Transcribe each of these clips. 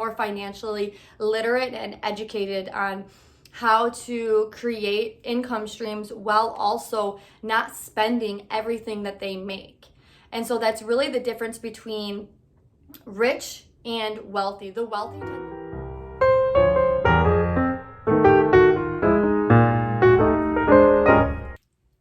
more financially literate and educated on how to create income streams while also not spending everything that they make. And so that's really the difference between rich and wealthy. The wealthy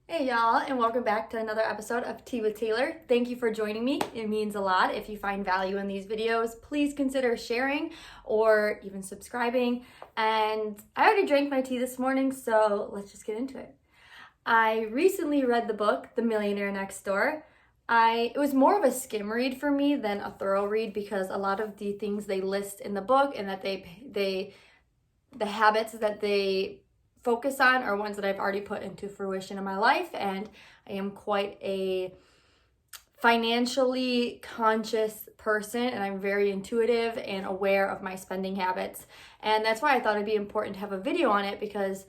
Hey y'all, and welcome back to another episode of Tea with Tayler. Thank you for joining me. It means a lot. If you find value in these videos, please consider sharing or even subscribing. And I already drank my tea this morning, so let's just get into it. I recently read the book, The Millionaire Next Door. It was more of a skim read for me than a thorough read because a lot of the things they list in the book and that the habits that they focus on are ones that I've already put into fruition in my life, and I am quite a financially conscious person, and I'm very intuitive and aware of my spending habits. And that's why I thought it'd be important to have a video on it, because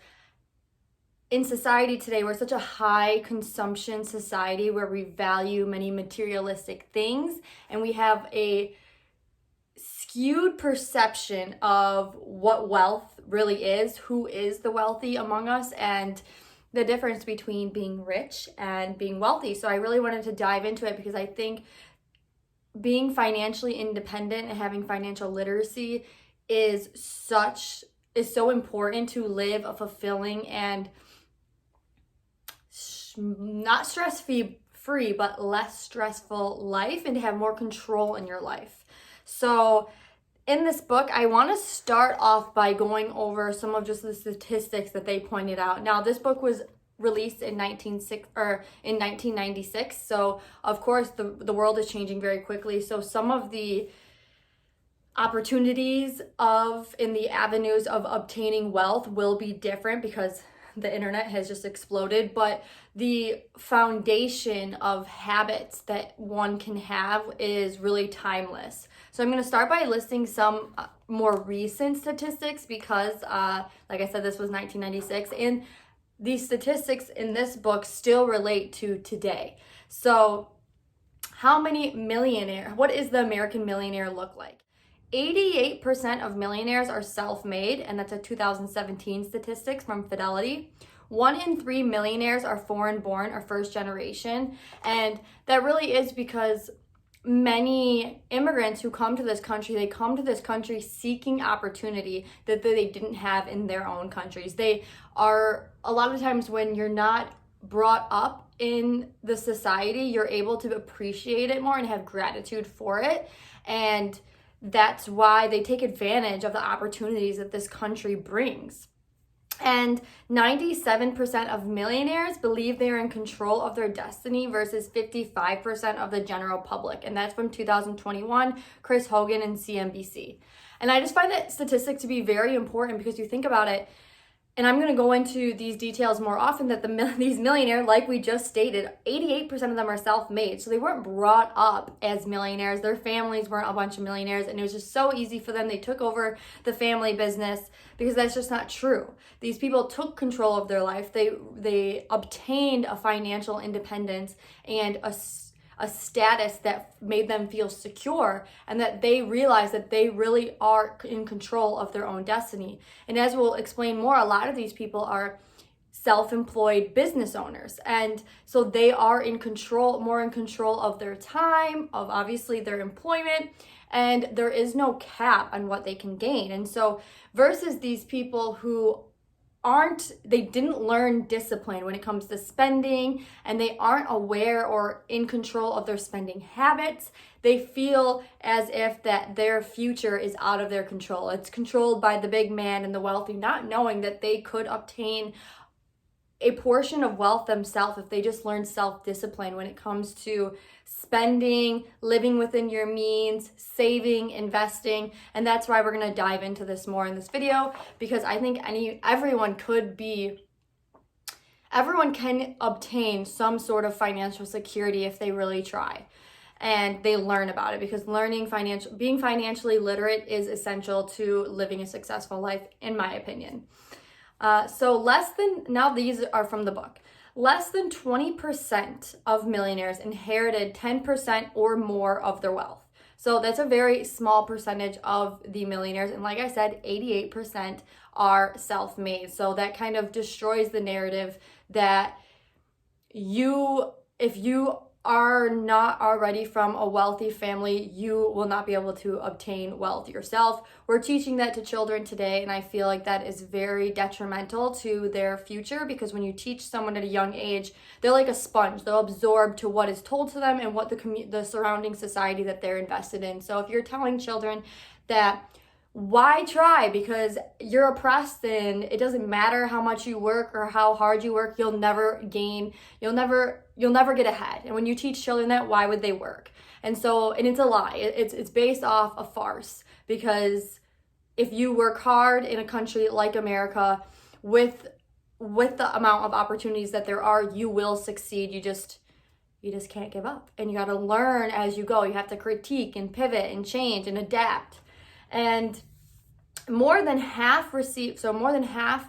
in society today, we're such a high consumption society where we value many materialistic things, and we have a skewed perception of what wealth really is, who is the wealthy among us, and the difference between being rich and being wealthy. So I really wanted to dive into it because I think being financially independent and having financial literacy is so important to live a fulfilling and not stress-free, but less stressful life, and to have more control in your life. So in this book, I want to start off by going over some of just the statistics that they pointed out. Now, this book was released in 1996, so of course the world is changing very quickly. So some of the opportunities in the avenues of obtaining wealth will be different because the internet has just exploded, but the foundation of habits that one can have is really timeless. So I'm going to start by listing some more recent statistics because, like I said, this was 1996, and these statistics in this book still relate to today. So what is the American millionaire look like? 88% of millionaires are self-made, and that's a 2017 statistics from Fidelity. 1 in 3 millionaires are foreign-born or first generation, and that really is because many immigrants who come to this country, they come to this country seeking opportunity that they didn't have in their own countries. They are, a lot of times when you're not brought up in the society, you're able to appreciate it more and have gratitude for it, and that's why they take advantage of the opportunities that this country brings. And 97% of millionaires believe they are in control of their destiny versus 55% of the general public. And that's from 2021, Chris Hogan and CNBC. And I just find that statistic to be very important because you think about it, and I'm going to go into these details more often, that these millionaires, like we just stated, 88% of them are self-made. So they weren't brought up as millionaires. Their families weren't a bunch of millionaires, and it was just so easy for them. They took over the family business because that's just not true. These people took control of their life. They obtained a financial independence and a status that made them feel secure, and that they realize that they really are in control of their own destiny. And as we'll explain more, a lot of these people are self-employed business owners, and so they are more in control of their time, of obviously their employment, and there is no cap on what they can gain. And so versus these people who they didn't learn discipline when it comes to spending, and they aren't aware or in control of their spending habits. They feel as if that their future is out of their control. It's controlled by the big man and the wealthy, not knowing that they could obtain a portion of wealth themselves if they just learn self-discipline when it comes to spending, living within your means, saving, investing. And that's why we're going to dive into this more in this video, because I think everyone can obtain some sort of financial security if they really try and they learn about it, because being financially literate is essential to living a successful life, in my opinion. Now these are from the book. Less than 20% of millionaires inherited 10% or more of their wealth. So that's a very small percentage of the millionaires. And like I said, 88% are self-made. So that kind of destroys the narrative that if you are not already from a wealthy family, you will not be able to obtain wealth yourself. We're teaching that to children today, and I feel like that is very detrimental to their future, because when you teach someone at a young age, they're like a sponge. They'll absorb to what is told to them and what the surrounding society that they're invested in. So if you're telling children that why try because you're oppressed and it doesn't matter how much you work or how hard you work, you'll never get ahead. And when you teach children that, why would they work? And it's a lie. It's based off a farce, because if you work hard in a country like America with the amount of opportunities that there are, you will succeed. You just can't give up, and you got to learn as you go. You have to critique and pivot and change and adapt. And more than half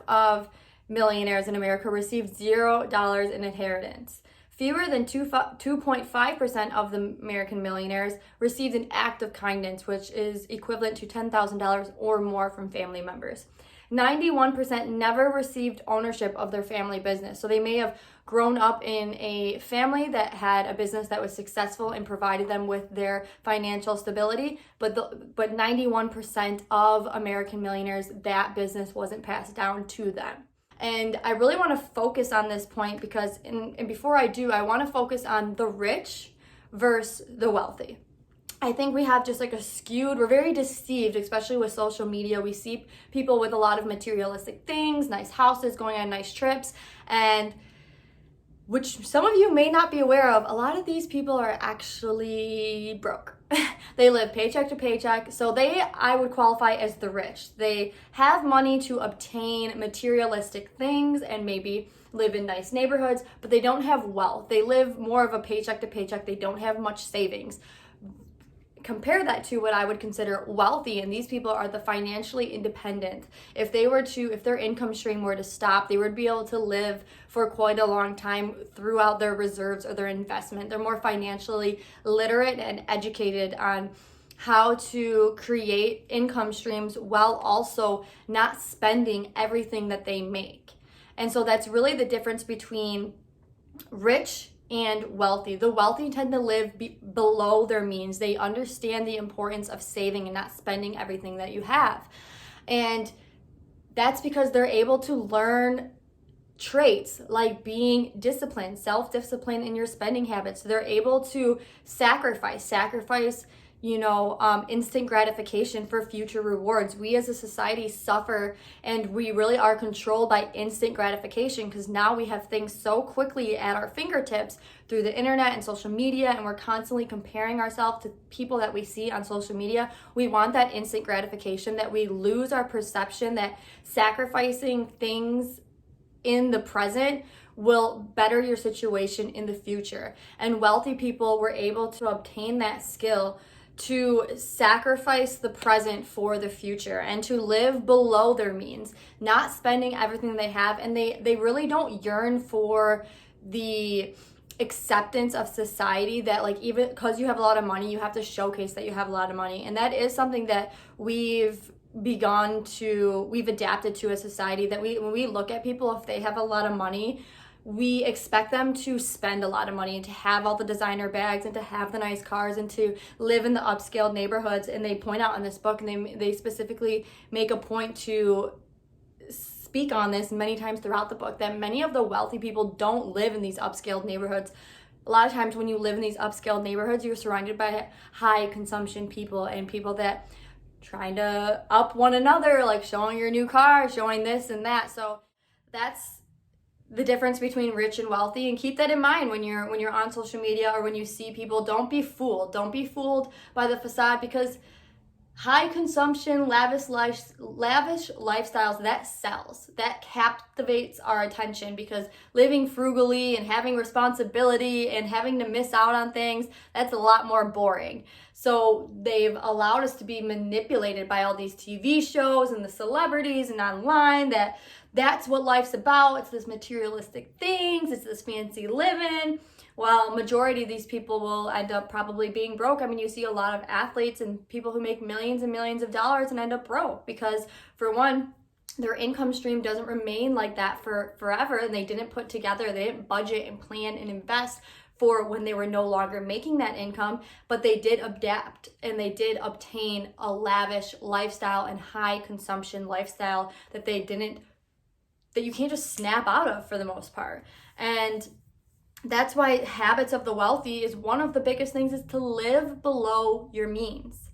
of millionaires in America received $0 in inheritance. Fewer than 2.5% of the American millionaires received an act of kindness, which is equivalent to $10,000 or more from family members. 91% never received ownership of their family business. So they may have grown up in a family that had a business that was successful and provided them with their financial stability, but 91% of American millionaires, that business wasn't passed down to them. And I really want to focus on this point because, and before I do, I want to focus on the rich versus the wealthy. I think we have just like we're very deceived, especially with social media. We see people with a lot of materialistic things, nice houses, going on nice trips, and which some of you may not be aware of, a lot of these people are actually broke. They live paycheck to paycheck. So I would qualify as the rich. They have money to obtain materialistic things and maybe live in nice neighborhoods, but they don't have wealth. They live more of a paycheck to paycheck. They don't have much savings. Compare that to what I would consider wealthy, and these people are the financially independent. If their income stream were to stop, they would be able to live for quite a long time throughout their reserves or their investment. They're more financially literate and educated on how to create income streams while also not spending everything that they make. And so that's really the difference between rich and wealthy. The wealthy tend to live below their means. They understand the importance of saving and not spending everything that you have. And that's because they're able to learn traits like being disciplined, self-discipline in your spending habits. They're able to sacrifice, instant gratification for future rewards. We as a society suffer, and we really are controlled by instant gratification because now we have things so quickly at our fingertips through the internet and social media, and we're constantly comparing ourselves to people that we see on social media. We want that instant gratification, that we lose our perception that sacrificing things in the present will better your situation in the future. And wealthy people were able to obtain that skill to sacrifice the present for the future and to live below their means, not spending everything they have. And they really don't yearn for the acceptance of society that, like, even because you have a lot of money, you have to showcase that you have a lot of money. And that is something that we've adapted to as society, that when we look at people, if they have a lot of money, we expect them to spend a lot of money and to have all the designer bags and to have the nice cars and to live in the upscale neighborhoods. And they point out in this book, and they specifically make a point to speak on this many times throughout the book, that many of the wealthy people don't live in these upscale neighborhoods. A lot of times when you live in these upscale neighborhoods, you're surrounded by high consumption people and people that trying to up one another, like showing your new car, showing this and that. So that's the difference between rich and wealthy, and keep that in mind when you're on social media or when you see people. Don't be fooled by the facade, because high consumption, lavish lifestyles, that sells, that captivates our attention, because living frugally and having responsibility and having to miss out on things, that's a lot more boring. So they've allowed us to be manipulated by all these TV shows and the celebrities and online, that's what life's about. It's this materialistic things, it's this fancy living, While majority of these people will end up probably being broke. I mean, you see a lot of athletes and people who make millions and millions of dollars and end up broke because, for one, their income stream doesn't remain like that for forever, and they didn't put together, they didn't budget and plan and invest for when they were no longer making that income, but they did adapt and they did obtain a lavish lifestyle and high consumption lifestyle that you can't just snap out of for the most part. And that's why habits of the wealthy is one of the biggest things, is to live below your means.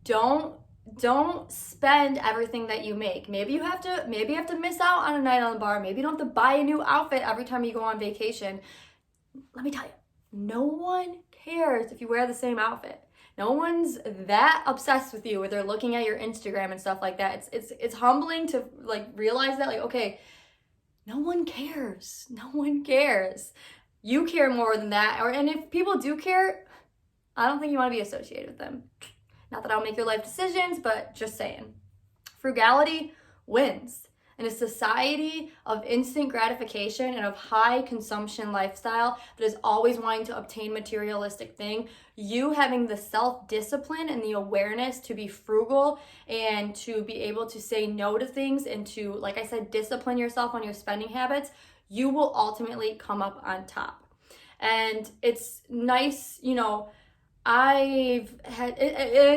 Don't spend everything that you make. Maybe you have to miss out on a night on the bar. Maybe you don't have to buy a new outfit every time you go on vacation. Let me tell you, no one cares if you wear the same outfit. No one's that obsessed with you where they're looking at your Instagram and stuff like that. It's humbling to like realize that, like, okay, no one cares. No one cares. You care more than that. And if people do care, I don't think you want to be associated with them. Not that I'll make your life decisions, but just saying. Frugality wins. In a society of instant gratification and of high consumption lifestyle that is always wanting to obtain materialistic thing, you having the self-discipline and the awareness to be frugal and to be able to say no to things and to, like I said, discipline yourself on your spending habits, you will ultimately come up on top. And it's nice, it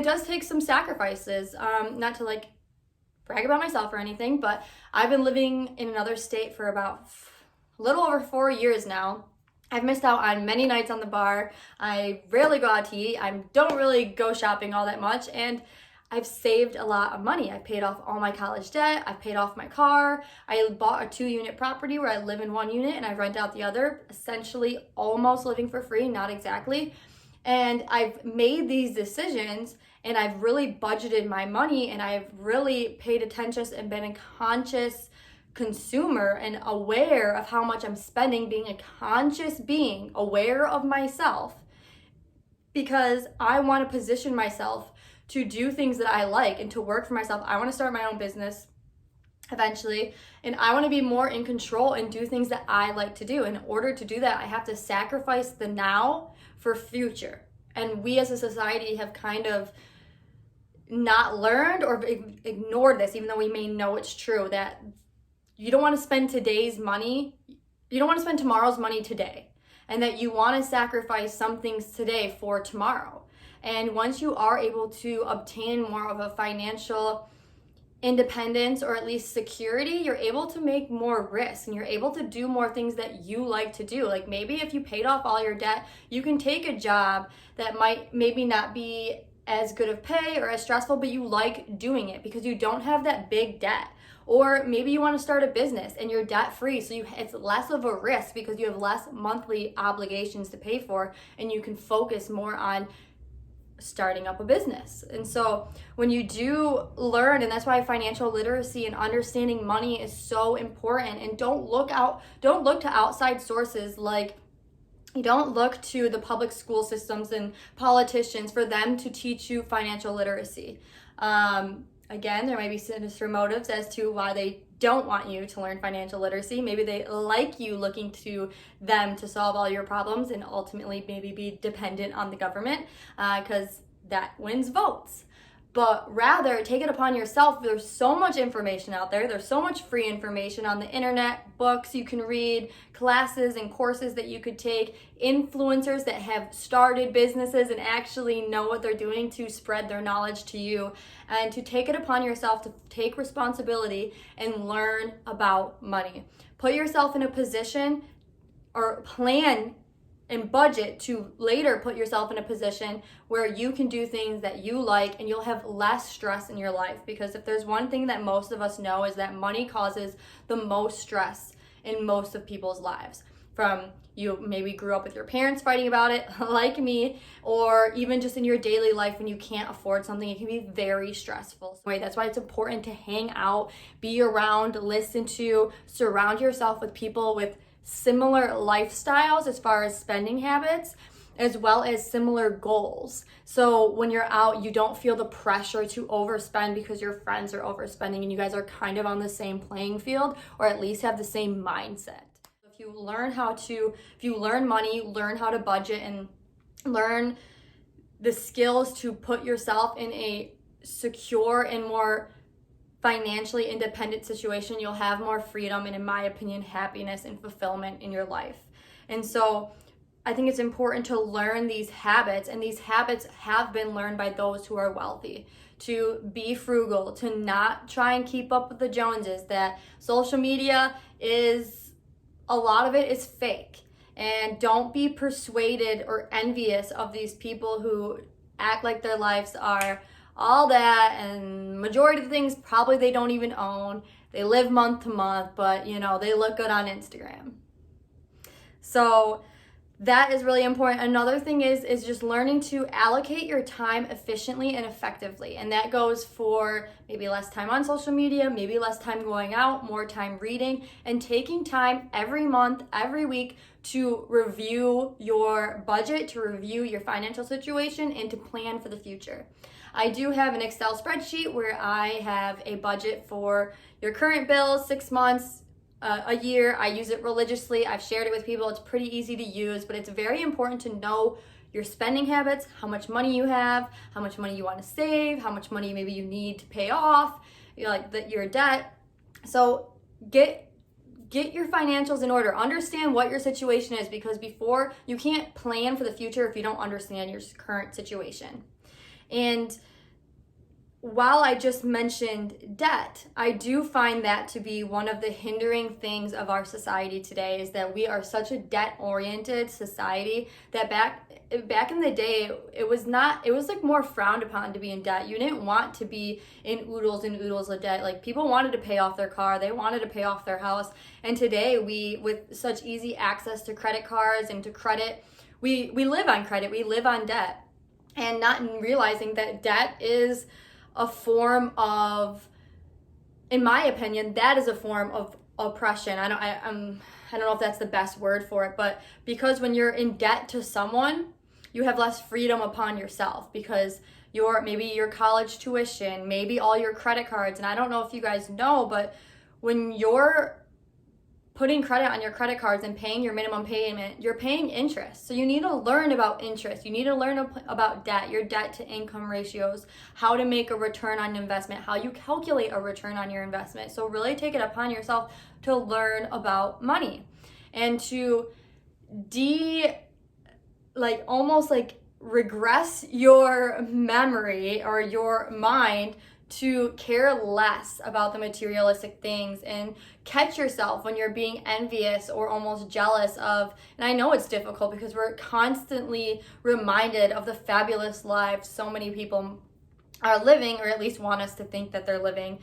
does take some sacrifices, not to like brag about myself or anything, but I've been living in another state for about a little over 4 years now. I've missed out on many nights on the bar. I rarely go out to eat. I don't really go shopping all that much, and I've saved a lot of money. I paid off all my college debt. I paid off my car. I bought a 2-unit property where I live in 1 unit and I rent out the other, essentially almost living for free, not exactly. And I've made these decisions and I've really budgeted my money and I've really paid attention and been a conscious consumer and aware of how much I'm spending, being a conscious being, aware of myself, because I want to position myself to do things that I like and to work for myself. I want to start my own business eventually, and I want to be more in control and do things that I like to do. In order to do that, I have to sacrifice the now for future. And we as a society have kind of not learned or ignored this, even though we may know it's true, that you don't want to spend today's money, you don't want to spend tomorrow's money today, and that you want to sacrifice some things today for tomorrow. And once you are able to obtain more of a financial independence or at least security, you're able to make more risks and you're able to do more things that you like to do. Like maybe if you paid off all your debt, you can take a job that might maybe not be as good of pay or as stressful, but you like doing it because you don't have that big debt. Or maybe you want to start a business and you're debt free, so it's less of a risk because you have less monthly obligations to pay for and you can focus more on starting up a business. And so when you do learn, and that's why financial literacy and understanding money is so important, and don't look to outside sources. Like, you don't look to the public school systems and politicians for them to teach you financial literacy. Again, there might be sinister motives as to why they don't want you to learn financial literacy. Maybe they like you looking to them to solve all your problems and ultimately maybe be dependent on the government because that wins votes. But rather, take it upon yourself. There's so much information out there. There's so much free information on the internet, books you can read, classes and courses that you could take, influencers that have started businesses and actually know what they're doing to spread their knowledge to you, and to take it upon yourself to take responsibility and learn about money. Put yourself in a position or plan and budget to later put yourself in a position where you can do things that you like and you'll have less stress in your life. Because if there's one thing that most of us know, is that money causes the most stress in most of people's lives. From you maybe grew up with your parents fighting about it, like me, or even just in your daily life when you can't afford something, it can be very stressful. That's why it's important to hang out, be around, listen to, surround yourself with people with similar lifestyles as far as spending habits, as well as similar goals. So when you're out, you don't feel the pressure to overspend because your friends are overspending and you guys are kind of on the same playing field, or at least have the same mindset. If you learn money, learn how to budget, and learn the skills to put yourself in a secure and more financially independent situation, you'll have more freedom and, in my opinion, happiness and fulfillment in your life. And so I think it's important to learn these habits, and these habits have been learned by those who are wealthy. To be frugal, to not try and keep up with the Joneses, that social media is, a lot of it is fake. And don't be persuaded or envious of these people who act like their lives are all that, and majority of the things probably they don't even own. They live month to month, but they look good on Instagram. So that is really important. Another thing is just learning to allocate your time efficiently and effectively. And that goes for maybe less time on social media, maybe less time going out, more time reading, and taking time every month, every week to review your budget, to review your financial situation, and to plan for the future. I do have an Excel spreadsheet where I have a budget for your current bills, 6 months, a year. I use it religiously. I've shared it with people. It's pretty easy to use, but it's very important to know your spending habits, how much money you have, how much money you want to save, how much money maybe you need to pay off, your debt. So get your financials in order. Understand what your situation is, because before, you can't plan for the future if you don't understand your current situation. And while I just mentioned debt, I do find that to be one of the hindering things of our society today, is that we are such a debt-oriented society that back in the day, it was like more frowned upon to be in debt. You didn't want to be in oodles and oodles of debt. Like, people wanted to pay off their car, they wanted to pay off their house. And today, with such easy access to credit cards and to credit, we live on credit, we live on debt. And not realizing that debt is a form of, in my opinion, that is a form of oppression. I don't know if that's the best word for it, but because when you're in debt to someone, you have less freedom upon yourself, because maybe your college tuition, maybe all your credit cards, and I don't know if you guys know, but when you're putting credit on your credit cards and paying your minimum payment, you're paying interest. So you need to learn about interest. You need to learn about debt, your debt to income ratios, how to make a return on investment, how you calculate a return on your investment. So really take it upon yourself to learn about money, and to almost regress your memory or your mind to care less about the materialistic things, and catch yourself when you're being envious or almost jealous of, and I know it's difficult because we're constantly reminded of the fabulous lives so many people are living, or at least want us to think that they're living.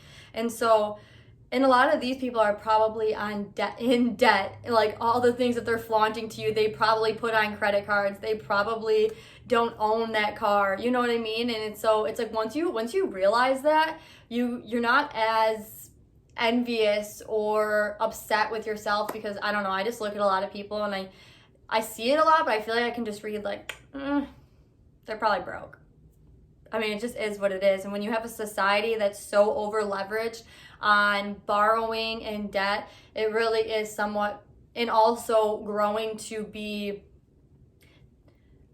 And a lot of these people are probably in debt. Like, all the things that they're flaunting to you, they probably put on credit cards. They probably don't own that car. You know what I mean? And it's like once you realize that, you're not as envious or upset with yourself, because I don't know, I just look at a lot of people and I see it a lot, but I feel like I can just read they're probably broke. I mean, it just is what it is. And when you have a society that's so over leveraged on borrowing and debt, it really is somewhat, and also growing to be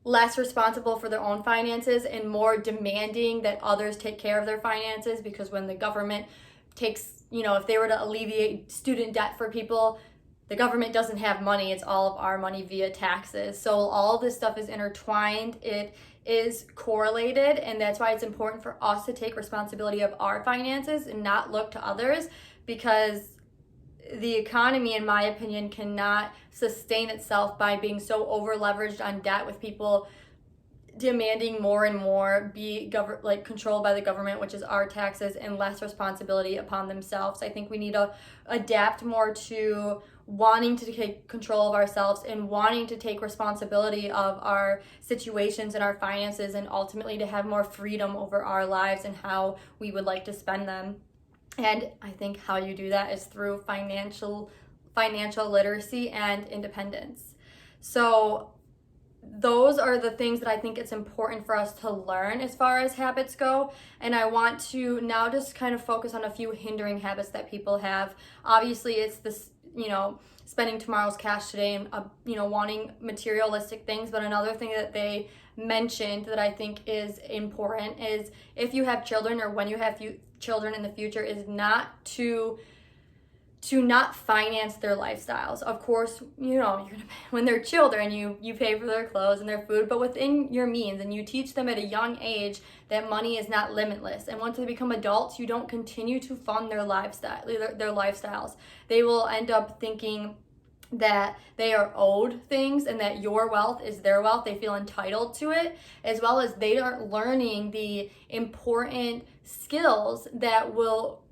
less responsible for their own finances and more demanding that others take care of their finances. Because when the government takes, if they were to alleviate student debt for people, the government doesn't have money. It's all of our money via taxes. So all this stuff is intertwined. It is correlated, and that's why it's important for us to take responsibility of our finances and not look to others, because the economy, in my opinion, cannot sustain itself by being so over leveraged on debt, with people demanding more and more be controlled by the government, which is our taxes, and less responsibility upon themselves. I think we need to adapt more to wanting to take control of ourselves and wanting to take responsibility of our situations and our finances, and ultimately to have more freedom over our lives and how we would like to spend them. And I think how you do that is through financial literacy and independence. So those are the things that I think it's important for us to learn as far as habits go. And I want to now just kind of focus on a few hindering habits that people have. Obviously, it's this, spending tomorrow's cash today and, wanting materialistic things. But another thing that they mentioned that I think is important is if you have children or when you have children in the future is not to not finance their lifestyles. Of course, you're gonna when they're children, you pay for their clothes and their food, but within your means, and you teach them at a young age that money is not limitless. And once they become adults, you don't continue to fund their lifestyles. They will end up thinking that they are owed things and that your wealth is their wealth. They feel entitled to it, as well as they aren't learning the important skills that will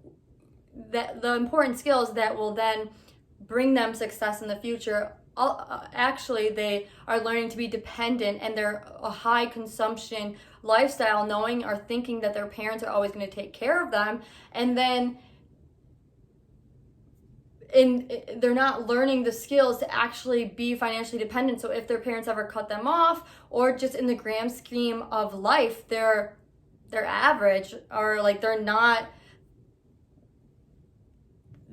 then bring them success in the future. Actually, they are learning to be dependent, and they're a high consumption lifestyle, knowing or thinking that their parents are always going to take care of them, and then they're not learning the skills to actually be financially dependent. So if their parents ever cut them off, or just in the grand scheme of life, they're average, or like they're not.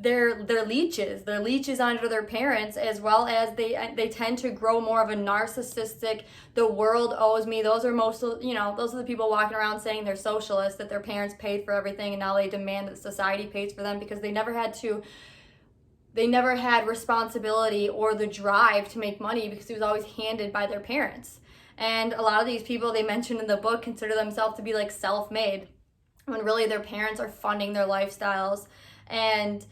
They're leeches. They're leeches onto their parents, as well as they tend to grow more of a narcissistic, the world owes me. Those are those are the people walking around saying they're socialists, that their parents paid for everything and now they demand that society pays for them because they never had responsibility or the drive to make money because it was always handed by their parents. And a lot of these people they mentioned in the book consider themselves to be like self-made, when really their parents are funding their lifestyles. And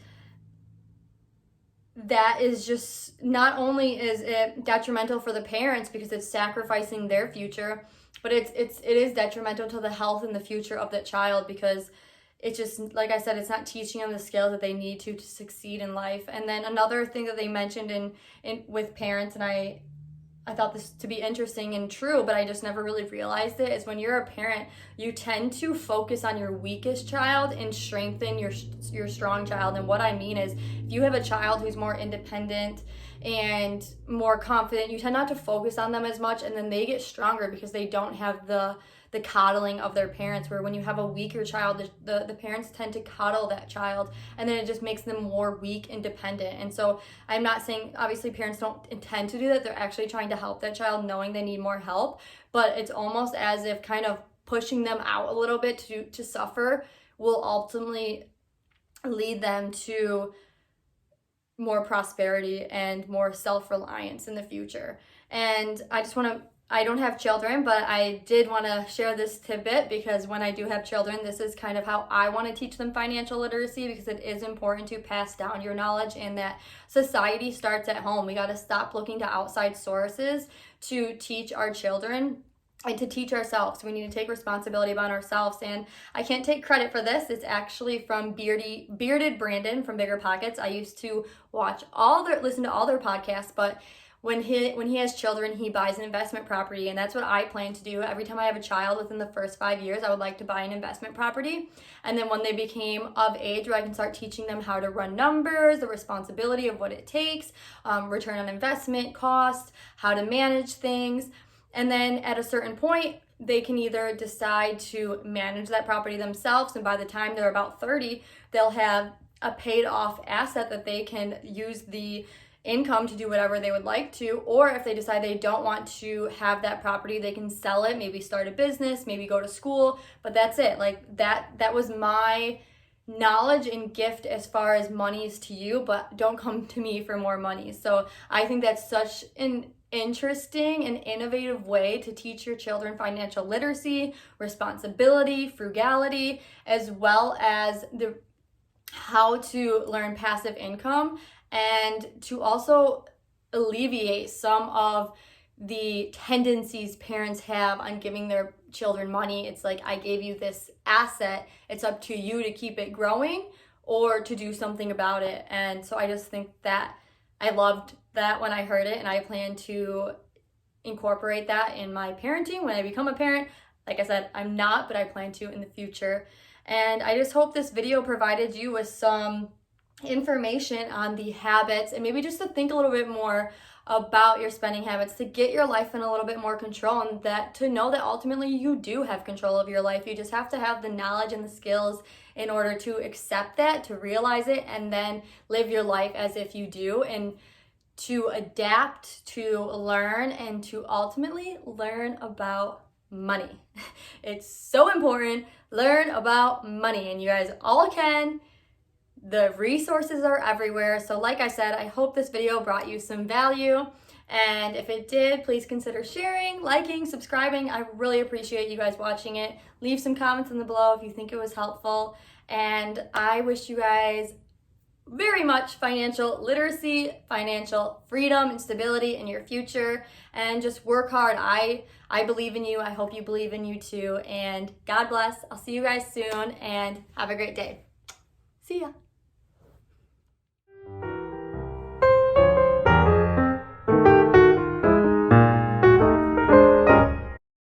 that is just, not only is it detrimental for the parents because it's sacrificing their future, but it is detrimental to the health and the future of that child, because it's just, like I said, it's not teaching them the skills that they need to succeed in life. And then another thing that they mentioned in with parents, and I thought this to be interesting and true, but I just never really realized it, is when you're a parent, you tend to focus on your weakest child and strengthen your strong child. And what I mean is, if you have a child who's more independent and more confident, you tend not to focus on them as much, and then they get stronger because they don't have the coddling of their parents, where when you have a weaker child, the parents tend to coddle that child, and then it just makes them more weak and dependent. And so I'm not saying, obviously parents don't intend to do that, they're actually trying to help that child knowing they need more help, but it's almost as if kind of pushing them out a little bit to suffer will ultimately lead them to more prosperity and more self-reliance in the future. And I don't have children, but I did want to share this tidbit, because when I do have children, this is kind of how I want to teach them financial literacy, because it is important to pass down your knowledge, and that society starts at home. We got to stop looking to outside sources to teach our children and to teach ourselves. We need to take responsibility about ourselves. And I can't take credit for this. It's actually from Bearded Brandon from Bigger Pockets. I used to listen to all their podcasts, but when he has children, he buys an investment property, and that's what I plan to do. Every time I have a child within the first 5 years, I would like to buy an investment property. And then when they became of age, where I can start teaching them how to run numbers, the responsibility of what it takes, return on investment, cost, how to manage things. And then at a certain point, they can either decide to manage that property themselves, and by the time they're about 30, they'll have a paid off asset that they can use the income to do whatever they would like to. Or if they decide they don't want to have that property, they can sell it, maybe start a business, maybe go to school, but that's it. Like that was my knowledge and gift as far as monies to you, but don't come to me for more money. So I think that's such an interesting and innovative way to teach your children financial literacy, responsibility, frugality, as well as how to learn passive income, and to also alleviate some of the tendencies parents have on giving their children money. It's like, I gave you this asset, it's up to you to keep it growing or to do something about it. And so I just think that I loved that when I heard it, and I plan to incorporate that in my parenting when I become a parent. Like I said, I'm not, but I plan to in the future. And I just hope this video provided you with some information on the habits, and maybe just to think a little bit more about your spending habits, to get your life in a little bit more control, and that to know that ultimately you do have control of your life. You just have to have the knowledge and the skills in order to accept that, to realize it, and then live your life as if you do, and to adapt, to learn, and to ultimately learn about money. It's so important. Learn about money, and you guys all can. The resources are everywhere. So like I said, I hope this video brought you some value. And if it did, please consider sharing, liking, subscribing. I really appreciate you guys watching it. Leave some comments in the below if you think it was helpful. And I wish you guys very much financial literacy, financial freedom, and stability in your future. And just work hard. I believe in you. I hope you believe in you too. And God bless. I'll see you guys soon, and have a great day. See ya.